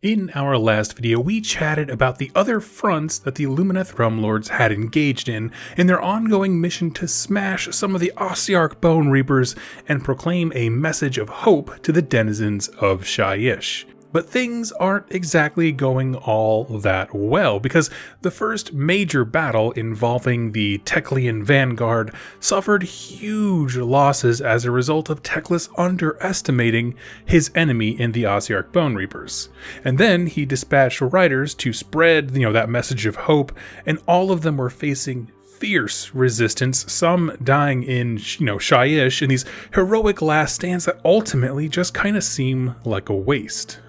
In our last video, we chatted about the other fronts that the Lumineth Realmlords had engaged in their ongoing mission to smash some of the Ossiarch Bone Reapers and proclaim a message of hope to the denizens of Shyish. But things aren't exactly going all that well, because the first major battle involving the Teclian vanguard suffered huge losses as a result of Teclis underestimating his enemy in the Ossiarch Bone Reapers. And then he dispatched riders to spread, that message of hope, and all of them were facing fierce resistance, some dying in, Shyish, in these heroic last stands that ultimately just kind of seem like a waste.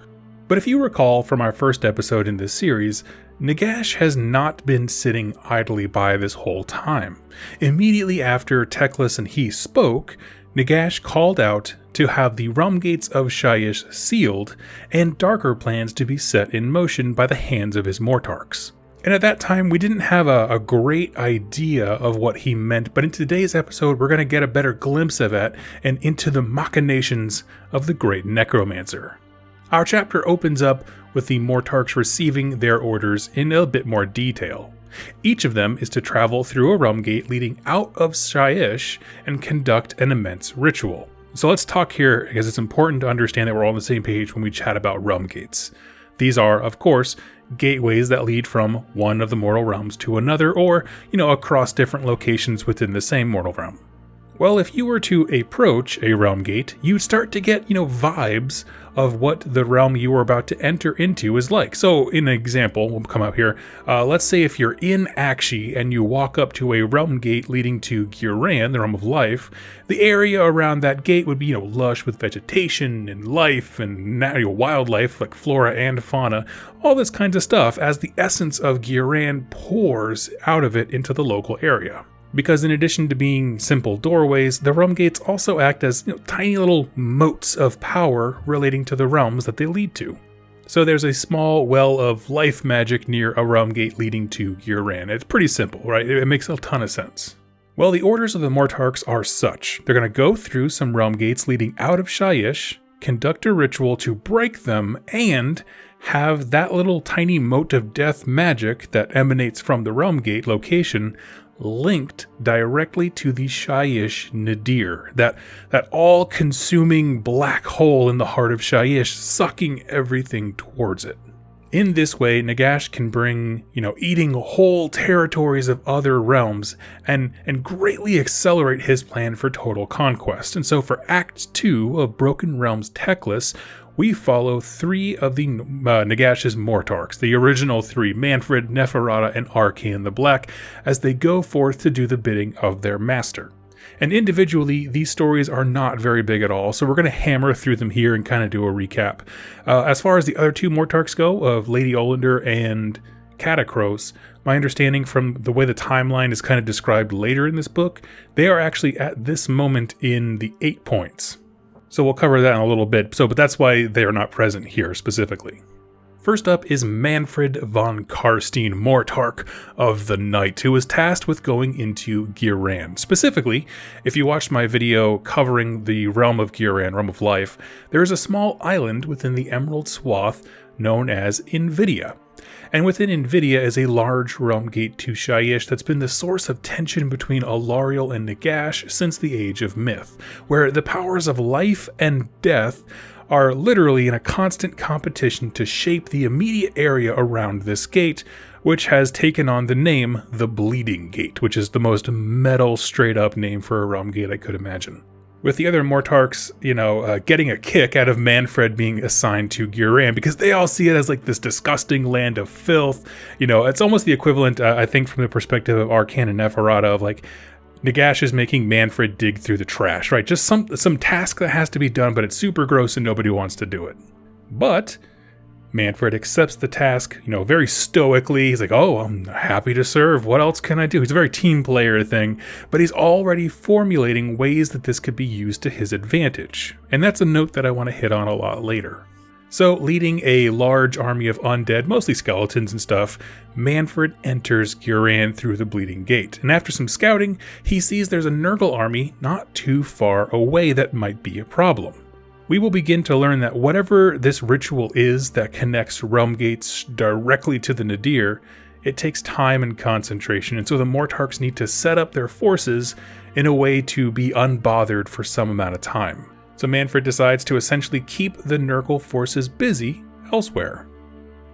But if you recall from our first episode in this series, Nagash has not been sitting idly by this whole time. Immediately after Teclis and he spoke, Nagash called out to have the realm gates of Shyish sealed and darker plans to be set in motion by the hands of his Moartarchs. And at that time, we didn't have a great idea of what he meant, but in today's episode, we're going to get a better glimpse of it and into the machinations of the great necromancer. Our chapter opens up with the Moartarchs receiving their orders in a bit more detail. Each of them is to travel through a realm gate leading out of Shyish and conduct an immense ritual. So let's talk here, because it's important to understand that we're all on the same page when we chat about realm gates. These are, of course, gateways that lead from one of the mortal realms to another, or, across different locations within the same mortal realm. Well, if you were to approach a realm gate, you'd start to get, vibes of what the realm you were about to enter into is like. So, in an example, we'll come up here. Let's say if you're in Akshi and you walk up to a realm gate leading to Ghiran, the realm of life, the area around that gate would be, lush with vegetation and life and wildlife like flora and fauna, all this kinds of stuff, as the essence of Ghiran pours out of it into the local area. Because in addition to being simple doorways, the realm gates also act as tiny little moats of power relating to the realms that they lead to. So there's a small well of life magic near a realm gate leading to Ghiran. It's pretty simple, right? It makes a ton of sense. Well, the orders of the Moartarchs are such. They're going to go through some realm gates leading out of Shyish, conduct a ritual to break them, and have that little tiny moat of death magic that emanates from the realm gate location linked directly to the Shyish Nadir, that all-consuming black hole in the heart of Shyish, sucking everything towards it. In this way, Nagash can bring, eating whole territories of other realms and greatly accelerate his plan for total conquest. And so for Act 2 of Broken Realms Teclis, we follow three of the Nagash's Moartarchs, the original three, Mannfred, Neferata, and Arkhan the Black, as they go forth to do the bidding of their master. And individually, these stories are not very big at all, so we're going to hammer through them here and kind of do a recap. As far as the other two Moartarchs go, of Lady Olander and Catacros, my understanding from the way the timeline is kind of described later in this book, they are actually at this moment in the 8 points. So we'll cover that in a little bit, but that's why they are not present here specifically. First up is Mannfred von Karstein, Moartarch of the Night, who was tasked with going into Ghiran. Specifically, if you watched my video covering the realm of Ghiran, realm of life, there is a small island within the Emerald Swath known as Invidia. And within Invidia is a large realm gate to Shyish that's been the source of tension between Alariel and Nagash since the Age of Myth, where the powers of life and death are literally in a constant competition to shape the immediate area around this gate, which has taken on the name the Bleeding Gate, which is the most metal straight-up name for a realm gate I could imagine. With the other Moartarchs, getting a kick out of Mannfred being assigned to Ghiran, because they all see it as like this disgusting land of filth. It's almost the equivalent, I think, from the perspective of Arkhan and Neferata, of like, Nagash is making Mannfred dig through the trash, right? Just some task that has to be done, but it's super gross and nobody wants to do it. But Mannfred accepts the task, very stoically. He's like, oh, I'm happy to serve. What else can I do? He's a very team player thing, but he's already formulating ways that this could be used to his advantage. And that's a note that I want to hit on a lot later. So, leading a large army of undead, mostly skeletons and stuff, Mannfred enters Ghiran through the Bleeding Gate. And after some scouting, he sees there's a Nurgle army not too far away that might be a problem. we will begin to learn that whatever this ritual is that connects realm gates directly to the Nadir, it takes time and concentration, and so the Moartarchs need to set up their forces in a way to be unbothered for some amount of time. So Mannfred decides to essentially keep the Nurgle forces busy elsewhere.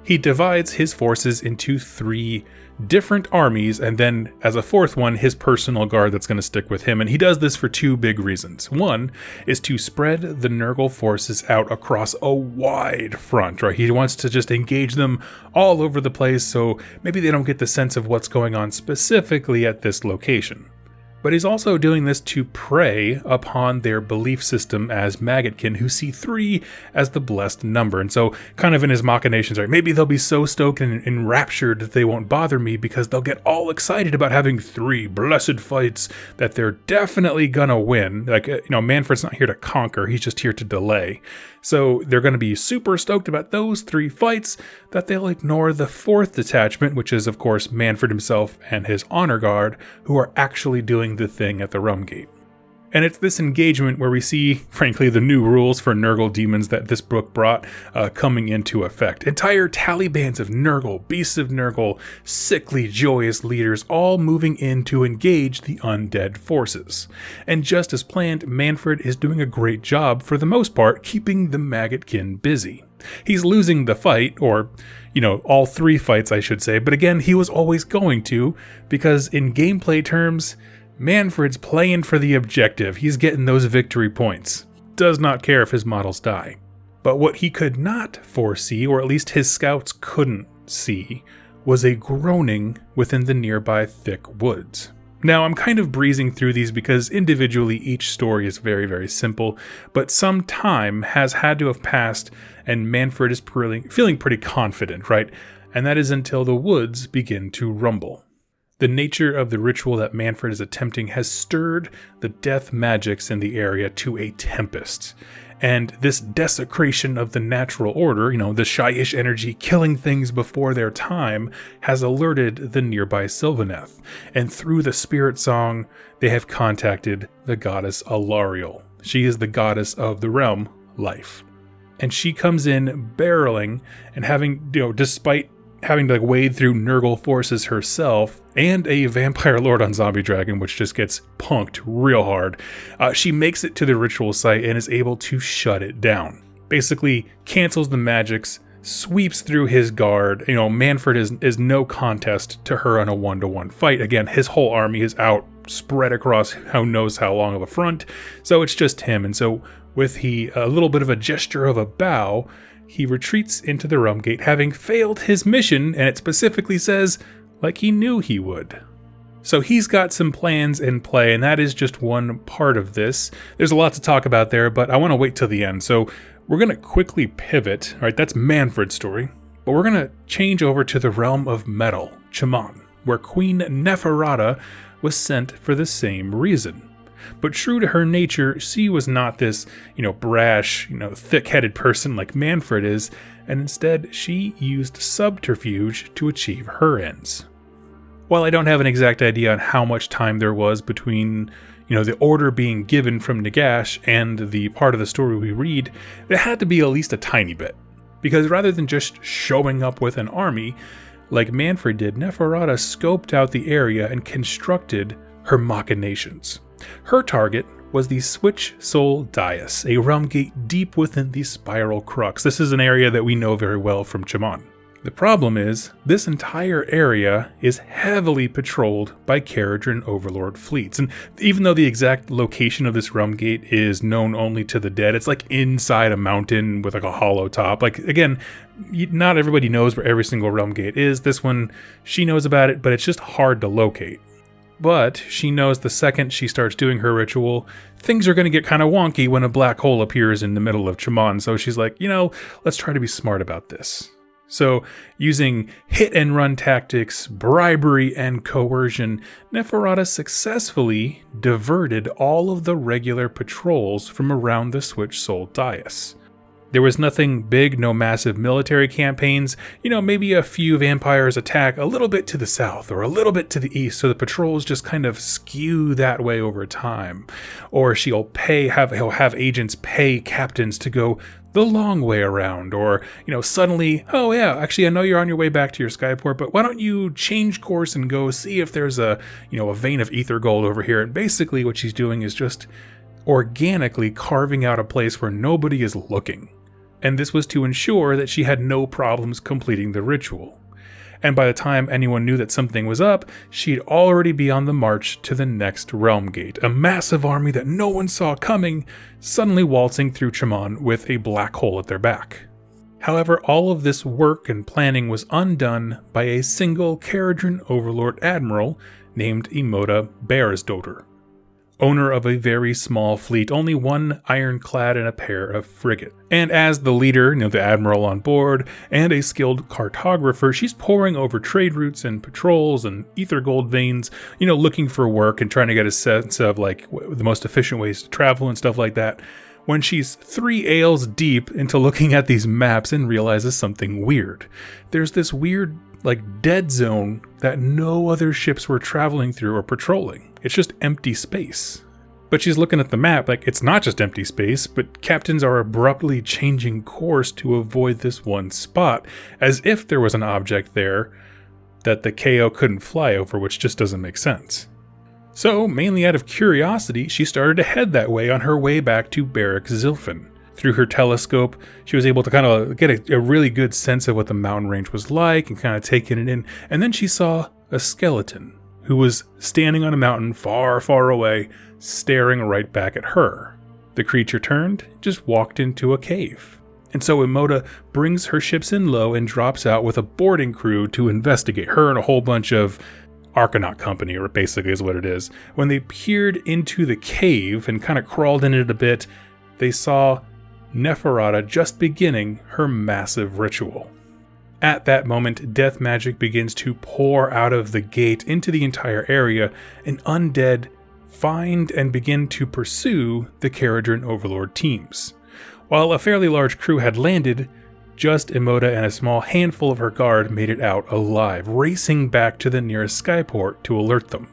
He divides his forces into 3 different armies, and then as a 4th one, his personal guard that's going to stick with him. And he does this for 2 big reasons. One is to spread the Nurgle forces out across a wide front, right? He wants to just engage them all over the place, so maybe they don't get the sense of what's going on specifically at this location. But he's also doing this to prey upon their belief system as Maggotkin, who see 3 as the blessed number. And so, kind of in his machinations, right, maybe they'll be so stoked and enraptured that they won't bother me because they'll get all excited about having 3 blessed fights that they're definitely gonna win. Like, Mannfred's not here to conquer, he's just here to delay. So they're going to be super stoked about those 3 fights that they'll ignore the 4th detachment, which is, of course, Mannfred himself and his honor guard, who are actually doing the thing at the Realm Gate. And it's this engagement where we see, frankly, the new rules for Nurgle demons that this book brought coming into effect. Entire Talibands of Nurgle, beasts of Nurgle, sickly, joyous leaders, all moving in to engage the undead forces. And just as planned, Mannfred is doing a great job, for the most part, keeping the Maggotkin busy. He's losing the fight, or, all 3 fights, I should say, but again, he was always going to, because in gameplay terms, Mannfred's playing for the objective. He's getting those victory points. Does not care if his models die. But what he could not foresee, or at least his scouts couldn't see, was a groaning within the nearby thick woods. Now, I'm kind of breezing through these because individually each story is very, very simple, but some time has had to have passed and Mannfred is feeling pretty confident, right? And that is until the woods begin to rumble. The nature of the ritual that Mannfred is attempting has stirred the death magics in the area to a tempest. And this desecration of the natural order, the shyish energy killing things before their time, has alerted the nearby Sylvaneth. And through the spirit song, they have contacted the goddess Alariel. She is the goddess of the realm, life. And she comes in barreling and having, despite having to wade through Nurgle forces herself and a vampire lord on zombie dragon, which just gets punked real hard, she makes it to the ritual site and is able to shut it down. Basically cancels the magics, sweeps through his guard. Mannfred is no contest to her on a 1-to-1 fight. Again, his whole army is out, spread across who knows how long of a front, so it's just him. And so with a little bit of a gesture of a bow, he retreats into the Realm Gate, having failed his mission, and it specifically says, like he knew he would. So he's got some plans in play, and that is just one part of this. There's a lot to talk about there, but I want to wait till the end. So we're going to quickly pivot, right? That's Mannfred's story. But we're going to change over to the realm of metal, Chemon, where Queen Neferata was sent for the same reason. But true to her nature, she was not this, brash, thick-headed person like Mannfred is, and instead she used subterfuge to achieve her ends. While I don't have an exact idea on how much time there was between, the order being given from Nagash and the part of the story we read, there had to be at least a tiny bit. Because rather than just showing up with an army, like Mannfred did, Neferata scoped out the area and constructed her machinations. Her target was the Switch Soul Dais, a realm gate deep within the Spiral Crux. This is an area that we know very well from Chemon. The problem is, this entire area is heavily patrolled by Caradhran Overlord fleets, and even though the exact location of this realm gate is known only to the dead, it's like inside a mountain with like a hollow top. Like, again, not everybody knows where every single realm gate is. This one, she knows about it, but it's just hard to locate. But she knows the second she starts doing her ritual, things are going to get kind of wonky when a black hole appears in the middle of Chemon. So she's like, let's try to be smart about this. So using hit and run tactics, bribery, and coercion, Neferata successfully diverted all of the regular patrols from around the Switch Soul Dais. There was nothing big, no massive military campaigns. Maybe a few vampires attack a little bit to the south or a little bit to the east, so the patrols just kind of skew that way over time. Or he'll have agents pay captains to go the long way around, or suddenly, oh yeah, actually I know you're on your way back to your skyport, but why don't you change course and go see if there's a vein of ether gold over here. And basically what she's doing is just organically carving out a place where nobody is looking. And this was to ensure that she had no problems completing the ritual. And by the time anyone knew that something was up, she'd already be on the march to the next realm gate, a massive army that no one saw coming, suddenly waltzing through Chemon with a black hole at their back. However, all of this work and planning was undone by a single Caradhran Overlord Admiral named Imoda Bearsdotter, owner of a very small fleet, only one ironclad and a pair of frigate. And as the leader, the admiral on board, and a skilled cartographer, she's poring over trade routes and patrols and ether gold veins, looking for work and trying to get a sense of the most efficient ways to travel and stuff like that, when she's 3 ales deep into looking at these maps and realizes something weird. There's this weird, dead zone that no other ships were traveling through or patrolling. It's just empty space. But she's looking at the map it's not just empty space, but captains are abruptly changing course to avoid this one spot, as if there was an object there that the KO couldn't fly over, which just doesn't make sense. So, mainly out of curiosity, she started to head that way on her way back to Barrack Zilfin. Through her telescope, she was able to kind of get a really good sense of what the mountain range was like and kind of taking it in, and then she saw a skeleton who was standing on a mountain far, far away, staring right back at her. The creature turned, just walked into a cave. And so Imoda brings her ships in low and drops out with a boarding crew to investigate her and a whole bunch of Arkhan company, or basically is what it is. When they peered into the cave and kind of crawled in it a bit, they saw Neferata just beginning her massive ritual. At that moment, death magic begins to pour out of the gate into the entire area, and undead find and begin to pursue the Caradhran Overlord teams. While a fairly large crew had landed, just Imoda and a small handful of her guard made it out alive, racing back to the nearest skyport to alert them.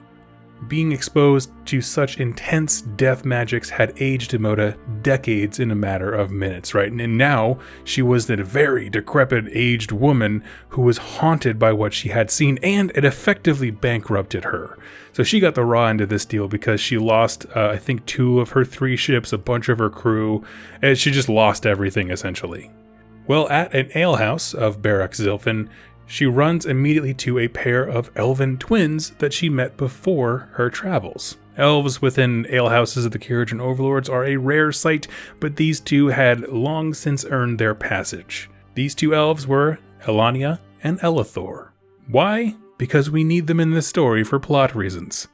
Being exposed to such intense death magics had aged Imoda decades in a matter of minutes, right? And now she was a very decrepit, aged woman who was haunted by what she had seen, and it effectively bankrupted her. So she got the raw end of this deal because she lost, I think, 2 of her 3 ships, a bunch of her crew, and she just lost everything, essentially. Well, at an alehouse of Barrack Zilfin, she runs immediately to a pair of elven twins that she met before her travels. Elves within alehouses of the Caradhran Overlords are a rare sight, but these two had long since earned their passage. These 2 elves were Elania and Elithor. Why? Because we need them in this story for plot reasons.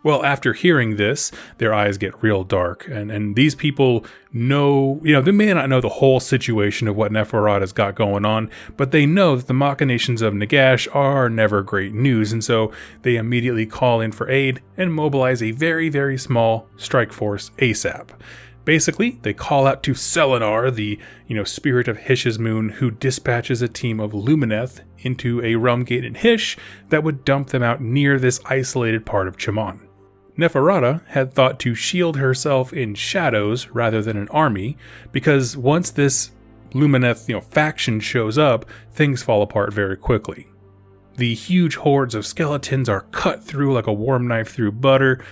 Well, after hearing this, their eyes get real dark, and these people know, they may not know the whole situation of what Neferata's got going on, but they know that the machinations of Nagash are never great news, and so they immediately call in for aid and mobilize a very, very small strike force ASAP. Basically, they call out to Selenar, the, spirit of Hysh's moon, who dispatches a team of Lumineth into a realm gate in Hysh that would dump them out near this isolated part of Chemon. Neferata had thought to shield herself in shadows rather than an army, because once this Lumineth, faction shows up, things fall apart very quickly. The huge hordes of skeletons are cut through like a warm knife through butter,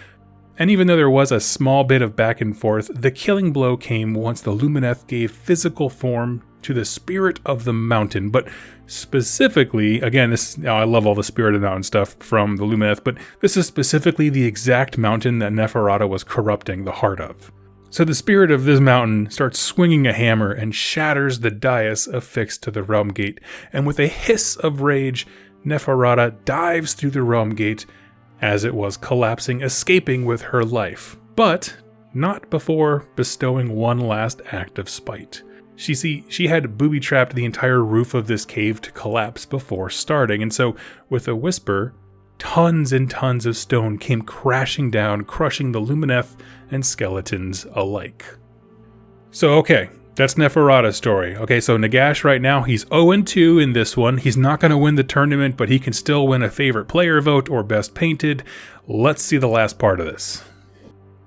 and even though there was a small bit of back and forth, the killing blow came once the Lumineth gave physical form to the spirit of the mountain, but specifically, again, I love all the spirit of the mountain stuff from the Lumineth, but this is specifically the exact mountain that Neferata was corrupting the heart of. So the spirit of this mountain starts swinging a hammer and shatters the dais affixed to the realm gate, and with a hiss of rage, Neferata dives through the realm gate as it was collapsing, escaping with her life, but not before bestowing one last act of spite. She had booby-trapped the entire roof of this cave to collapse before starting, and so, with a whisper, tons and tons of stone came crashing down, crushing the Lumineth and skeletons alike. So okay, That's Neferata's story. Okay, so Nagash right now, he's 0-2 in this one. He's not going to win the tournament, but he can still win a favorite player vote or best painted. Let's see the last part of this.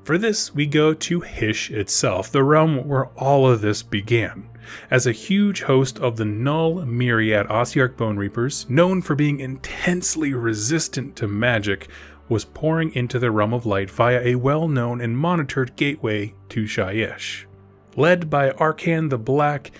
For this, we go to Hysh itself, the realm where all of this began. As a huge host of the Null Myriad Ossiarch Bone Reapers, known for being intensely resistant to magic, was pouring into the Realm of Light via a well-known and monitored gateway to Shyish. Led by Arkhan the Black,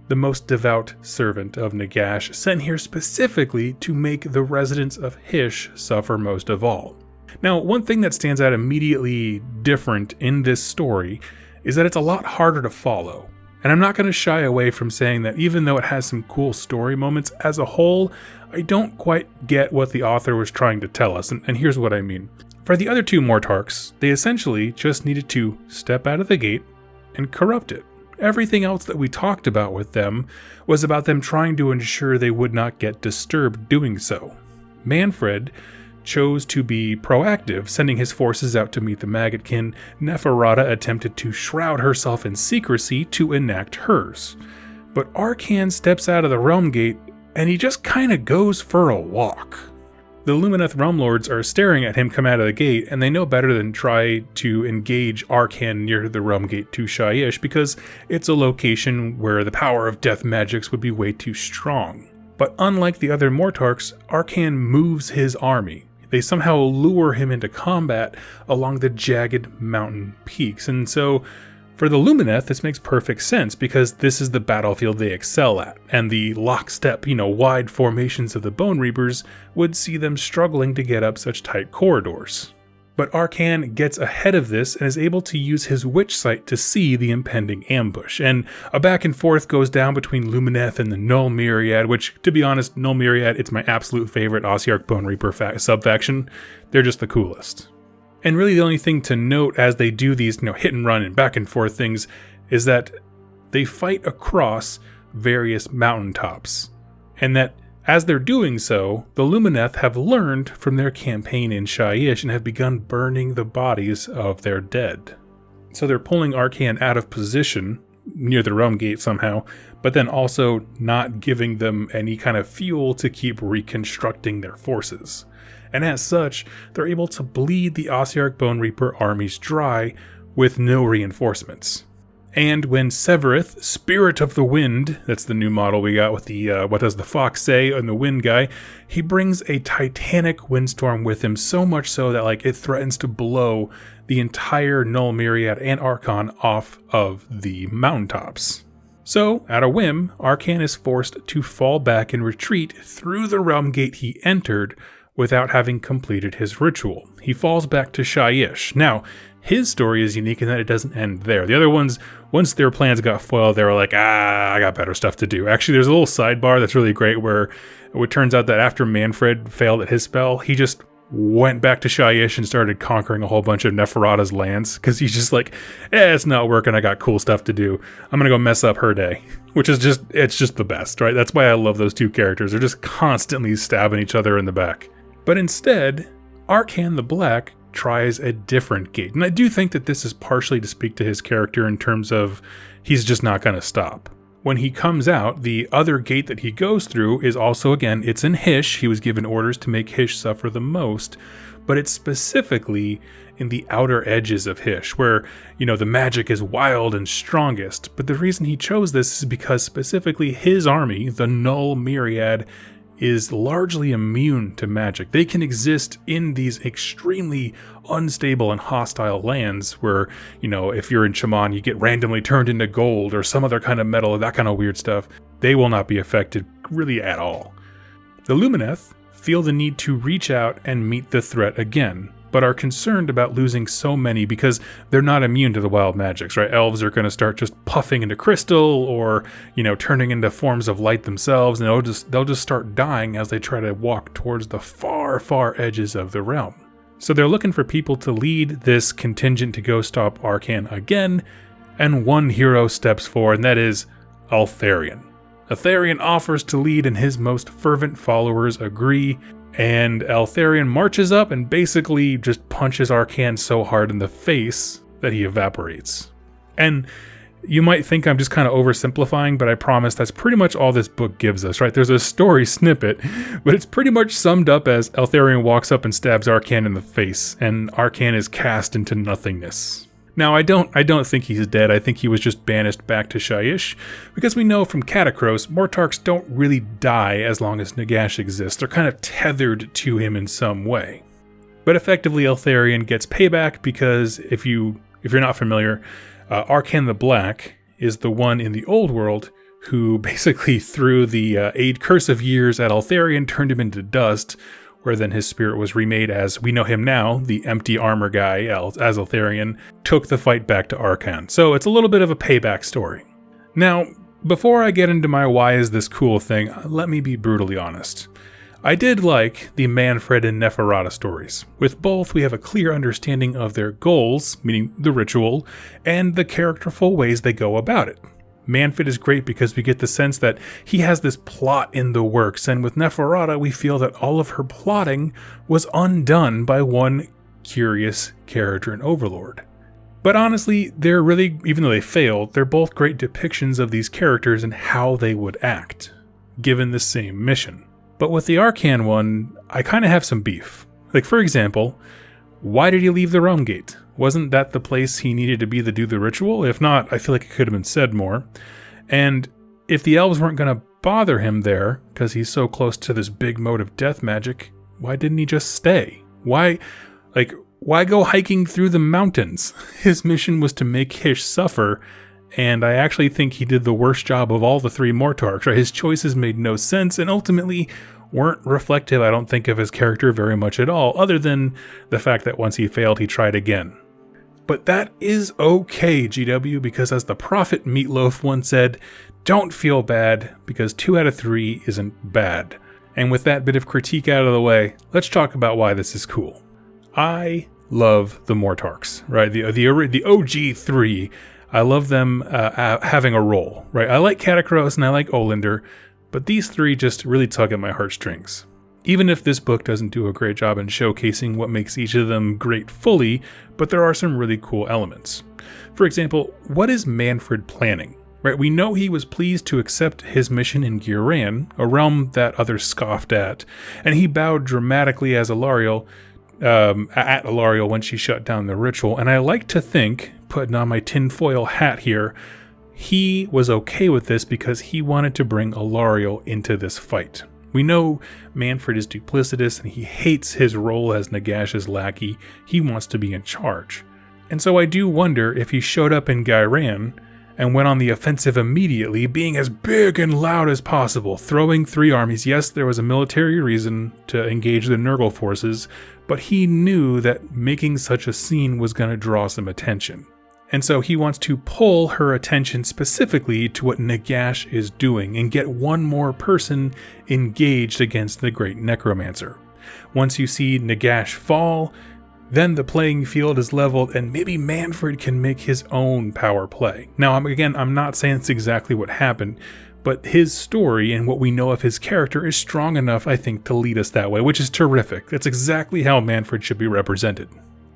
the most devout servant of Nagash, sent here specifically to make the residents of Hysh suffer most of all. Now, one thing that stands out immediately different in this story is that it's a lot harder to follow. And I'm not going to shy away from saying that even though it has some cool story moments, as a whole, I don't quite get what the author was trying to tell us, and here's what I mean. For the other two Moartarchs, they essentially just needed to step out of the gate and corrupt it. Everything else that we talked about with them was about them trying to ensure they would not get disturbed doing so. Mannfred chose to be proactive, sending his forces out to meet the Maggotkin. Neferata attempted to shroud herself in secrecy to enact hers. But Arkhan steps out of the Realm Gate, and he just kinda goes for a walk. The Lumineth Realm Lords are staring at him come out of the gate, and they know better than try to engage Arkhan near the Realm Gate to Shyish, because it's a location where the power of death magics would be way too strong. But unlike the other Moartarchs, Arkhan moves his army. They somehow lure him into combat along the jagged mountain peaks. And so for the Lumineth, this makes perfect sense because this is the battlefield they excel at. And the lockstep, wide formations of the Bone Reapers would see them struggling to get up such tight corridors. But Arkhan gets ahead of this and is able to use his witch sight to see the impending ambush. And a back and forth goes down between Lumineth and the Null Myriad, which, to be honest, Null Myriad, it's my absolute favorite Ossiarch Bone Reaper sub-faction. They're just the coolest. And really the only thing to note as they do these hit and run and back and forth things is that they fight across various mountaintops. And that as they're doing so, the Lumineth have learned from their campaign in Shyish and have begun burning the bodies of their dead. So they're pulling Arkhan out of position near the Realm Gate somehow, but then also not giving them any kind of fuel to keep reconstructing their forces. And as such, they're able to bleed the Ossiarch Bone Reaper armies dry with no reinforcements. And when Severith, Spirit of the Wind, that's the new model we got with the What Does the Fox Say and the Wind guy, he brings a titanic windstorm with him, so much so that it threatens to blow the entire Null Myriad and Arkhan off of the mountaintops. So, at a whim, Arkhan is forced to fall back and retreat through the Realm Gate he entered without having completed his ritual. He falls back to Shyish. Now, his story is unique in that it doesn't end there. The other ones, once their plans got foiled, they were like, I got better stuff to do. Actually, there's a little sidebar that's really great where it turns out that after Mannfred failed at his spell, he just went back to Shyish and started conquering a whole bunch of Neferata's lands, because he's just like, it's not working, I got cool stuff to do. I'm gonna go mess up her day. Which is it's just the best, right? That's why I love those two characters. They're just constantly stabbing each other in the back. But instead, Arkhan the Black tries a different gate. And I do think that this is partially to speak to his character in terms of he's just not going to stop. When he comes out, the other gate that he goes through is also, again, it's in Hysh. He was given orders to make Hysh suffer the most, but it's specifically in the outer edges of Hysh, where, the magic is wild and strongest. But the reason he chose this is because specifically his army, the Null Myriad, is largely immune to magic. They can exist in these extremely unstable and hostile lands where, if you're in Shaman, you get randomly turned into gold or some other kind of metal, that kind of weird stuff. They will not be affected really at all. The Lumineth feel the need to reach out and meet the threat again, but are concerned about losing so many because they're not immune to the wild magics, right? Elves are going to start just puffing into crystal or, turning into forms of light themselves, and they'll just start dying as they try to walk towards the far, far edges of the realm. So they're looking for people to lead this contingent to go stop Arkhan again, and one hero steps forward, and that is Eltharion. Eltharion offers to lead, and his most fervent followers agree, and Eltharion marches up and basically just punches Arkhan so hard in the face that he evaporates. And You might think I'm just kind of oversimplifying, but I promise that's pretty much all this book gives us, right? There's a story snippet, but it's pretty much summed up as Eltharion walks up and stabs Arkhan in the face, and Arkhan is cast into nothingness. Now, I don't think he's dead. I think he was just banished back to Shyish, because we know from Catacross, Moartarchs don't really die as long as Nagash exists. They're kind of tethered to him in some way. But effectively, Eltharion gets payback because if you're not familiar, Arkhan the Black is the one in the old world who basically threw the curse of years at Eltharion, turned him into dust, where then his spirit was remade as we know him now, the empty armor guy as Eltharion, took the fight back to Arkhan. So it's a little bit of a payback story. Now, before I get into my why is this cool thing, let me be brutally honest. I did like the Mannfred and Neferata stories. With both, we have a clear understanding of their goals, meaning the ritual, and the characterful ways they go about it. Mannfred is great because we get the sense that he has this plot in the works, and with Neferata, we feel that all of her plotting was undone by one curious character and overlord. But honestly, they're really, even though they failed, they're both great depictions of these characters and how they would act, given the same mission. But with the Arkhan one, I kind of have some beef. Like, for example, why did he leave the Realm Gate? Wasn't that the place he needed to be to do the ritual? If not, I feel like it could have been said more. And if the elves weren't going to bother him there, because he's so close to this big mode of death magic, why didn't he just stay? Why go hiking through the mountains? His mission was to make Hysh suffer, and I actually think he did the worst job of all the three Moartarchs. Right? His choices made no sense and ultimately weren't reflective, I don't think, of his character very much at all, other than the fact that once he failed, he tried again. But that is okay, GW, because as the prophet Meatloaf once said, don't feel bad, because 2 out of 3 isn't bad. And with that bit of critique out of the way, let's talk about why this is cool. I love the Moartarchs, right? The OG 3. I love them having a role, right? I like Catacross and I like Olander, but these 3 just really tug at my heartstrings. Even if this book doesn't do a great job in showcasing what makes each of them great fully, but there are some really cool elements. For example, what is Mannfred planning? Right? We know he was pleased to accept his mission in Ghiran, a realm that others scoffed at, and he bowed dramatically as at Alarielle when she shut down the ritual, and I like to think, putting on my tinfoil hat here, he was okay with this because he wanted to bring Alarielle into this fight. We know Mannfred is duplicitous and he hates his role as Nagash's lackey. He wants to be in charge. And so I do wonder if he showed up in Ghiran and went on the offensive immediately, being as big and loud as possible, throwing 3 armies. Yes, there was a military reason to engage the Nurgle forces, but he knew that making such a scene was going to draw some attention. And so he wants to pull her attention specifically to what Nagash is doing and get one more person engaged against the great necromancer. Once you see Nagash fall, then the playing field is leveled and maybe Mannfred can make his own power play. Now, I'm not saying it's exactly what happened, but his story and what we know of his character is strong enough, I think, to lead us that way, which is terrific. That's exactly how Mannfred should be represented.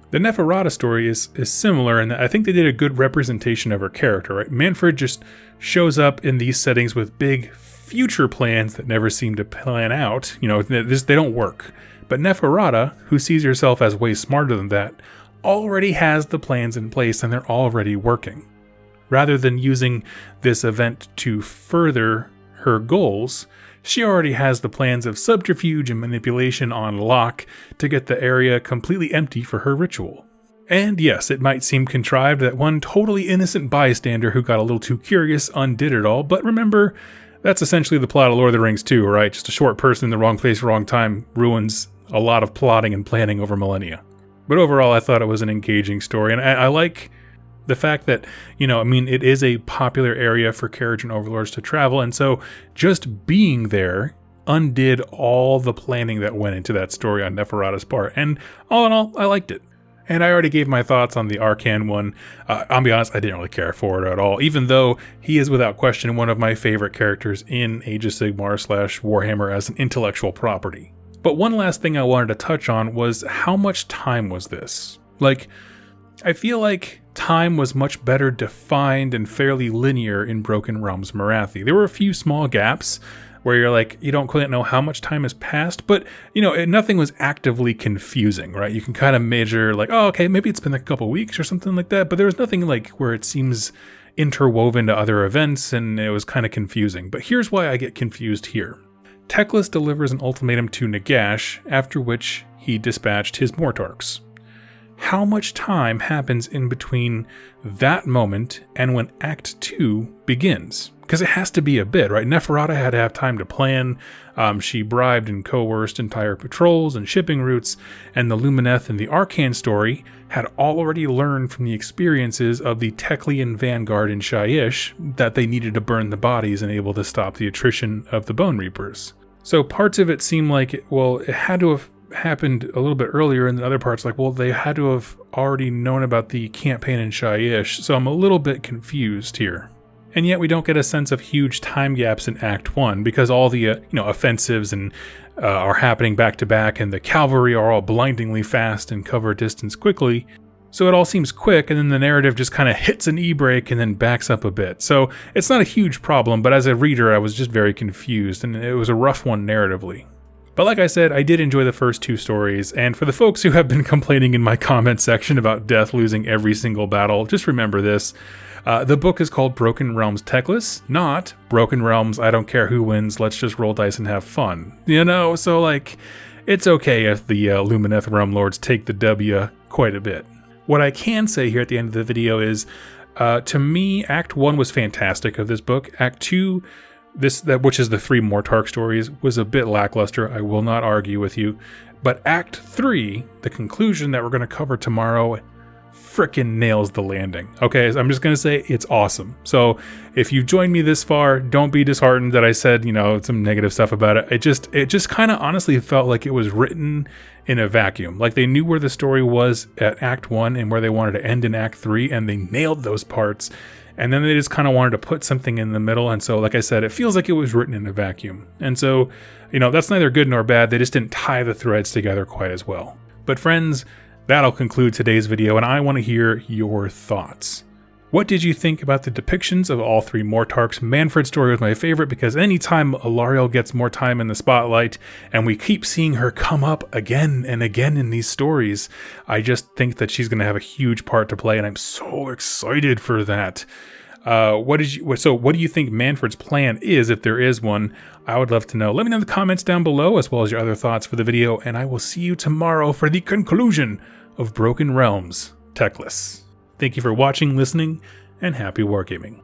The Neferata story is similar in that I think they did a good representation of her character, right? Mannfred just shows up in these settings with big future plans that never seem to plan out. They don't work. But Neferata, who sees herself as way smarter than that, already has the plans in place and they're already working. Rather than using this event to further her goals, she already has the plans of subterfuge and manipulation on lock to get the area completely empty for her ritual. And yes, it might seem contrived that one totally innocent bystander who got a little too curious undid it all, but remember, that's essentially the plot of Lord of the Rings too, right? Just a short person in the wrong place, wrong time ruins a lot of plotting and planning over millennia. But overall, I thought it was an engaging story, and I like the fact that, it is a popular area for carriage and overlords to travel, and so just being there undid all the planning that went into that story on Neferata's part, and all in all, I liked it. And I already gave my thoughts on the Arkhan one. I'll be honest, I didn't really care for it at all, even though he is without question one of my favorite characters in Age of Sigmar / Warhammer as an intellectual property. But one last thing I wanted to touch on was how much time was this? I feel like time was much better defined and fairly linear in Broken Realms Morathi. There were a few small gaps where you're like, you don't quite know how much time has passed, but, you know, nothing was actively confusing, right? You can kind of measure like, oh, okay, maybe it's been a couple weeks or something like that, but there was nothing like where it seems interwoven to other events and it was kind of confusing. But here's why I get confused here. Teclis delivers an ultimatum to Nagash, after which he dispatched his Moartarchs. How much time happens in between that moment and when Act 2 begins? Because it has to be a bit, right? Neferata had to have time to plan. She bribed and coerced entire patrols and shipping routes, and the Lumineth and the Arkhan story had already learned from the experiences of the Teclian vanguard in Shyish that they needed to burn the bodies and able to stop the attrition of the Bone Reapers. So parts of it seem like, it had to have happened a little bit earlier, and the other parts like, well, they had to have already known about the campaign in Shyish, so I'm a little bit confused here. And yet we don't get a sense of huge time gaps in Act 1 because all the offensives and are happening back to back, and the cavalry are all blindingly fast and cover distance quickly. So it all seems quick, and then the narrative just kind of hits an e-brake and then backs up a bit. So it's not a huge problem, but as a reader I was just very confused, and it was a rough one narratively. But like I said, I did enjoy the first two stories, and for the folks who have been complaining in my comment section about Death losing every single battle, just remember this. The book is called Broken Realms Teclis, not Broken Realms I don't care who wins, let's just roll dice and have fun. You know, so like, it's okay if the Lumineth Realm Lords take the W quite a bit. What I can say here at the end of the video is, to me, Act 1 was fantastic of this book. Act 2, which is the 3 Moartarch stories, was a bit lackluster, I will not argue with you. But Act 3, the conclusion that we're going to cover tomorrow, frickin' nails the landing. Okay, so I'm just going to say it's awesome. So if you've joined me this far, don't be disheartened that I said, some negative stuff about it. It just kind of honestly felt like it was written in a vacuum. Like they knew where the story was at Act 1 and where they wanted to end in Act 3, and they nailed those parts. And then they just kind of wanted to put something in the middle. And so, like I said, it feels like it was written in a vacuum. And so, that's neither good nor bad. They just didn't tie the threads together quite as well. But friends, that'll conclude today's video, and I want to hear your thoughts. What did you think about the depictions of all 3 Moartarchs? Mannfred's story was my favorite because anytime Alarielle gets more time in the spotlight and we keep seeing her come up again and again in these stories, I just think that she's going to have a huge part to play, and I'm so excited for that. What do you think Mannfred's plan is, if there is one? I would love to know. Let me know in the comments down below, as well as your other thoughts for the video, and I will see you tomorrow for the conclusion of Broken Realms Teclis. Thank you for watching, listening, and happy wargaming.